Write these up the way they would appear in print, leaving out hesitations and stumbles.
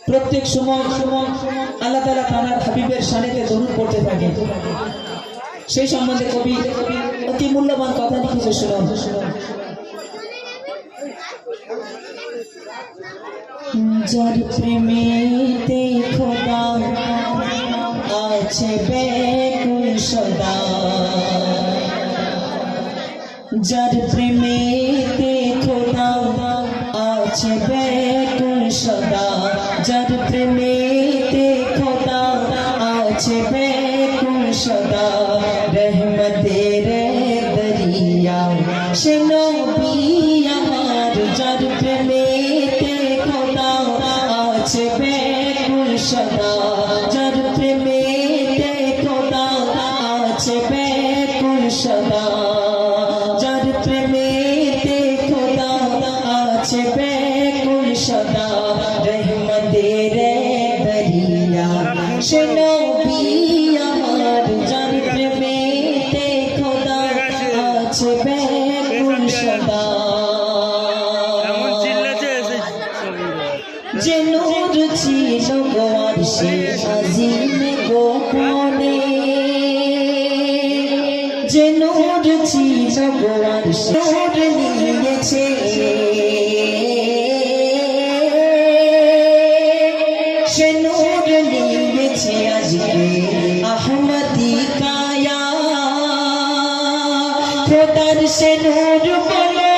প্রত্যেক সময় আল্লাহ তাআলা তার হাবিবের শানেতে দরুদ পড়তে থাকে। সেই সম্বন্ধে কবি অতি মূল্যবান কথা লিখেছে, শুনুন। যার প্রেমেতে খোদা আছে বেকুল সদা, যার প্রেমেতে খোদা আছে বেকুল সদা, যার প্রেমেতে খোদা আছে বেকুল সদা, রহমতের দরিয়া সে নবী আমার, যার প্রেমেতে খোদা আছে বেকুল সদা, যার প্রেমেতে খোদা আছে বেকুল সদা, যার প্রেমেতে খোদা আছে বেকুল সদা, রহমতের দরিয়া সে নবী আমার, যার প্রেমেতে খোদা আছে বেকুল সদা। যে নূর ছিল গো আরশে আজিমে গোপনে, যে নূর ছিল গো আরশে নূর নিয়েছে, সে নূর নিয়েছে আজকে আহমদি কায়া। খোদার সে নূর বলো,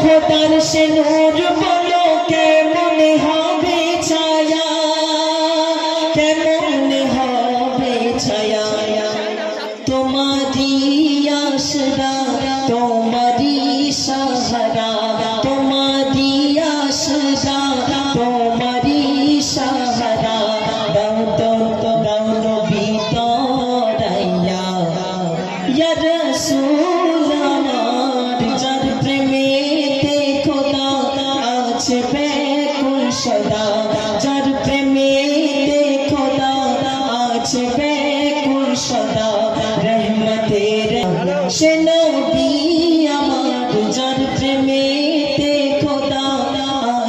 খোদার সে নূর বলো, কেমন হবে ছায়া, কেমন হবে ছায়া, তোমারি আশরা তোমারি সাহারা, তোমারি আশরা তোমারি সাহারা, দাও তো দাও নবী তরাইয়া ইয়া রাসূল আমার, যার প্রেমেতে খোদা আছে বেকুল সদা, যার প্রেমেতে খোদা আছে বেকুল সদা, রহমতের সে নবী আমার, যার প্রেমেতে খোদা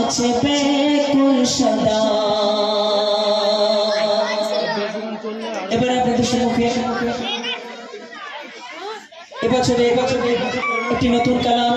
আছে বেকুল সদা। এবার আপনাদের সম্মুখে এবছরে একটি নতুন কালাম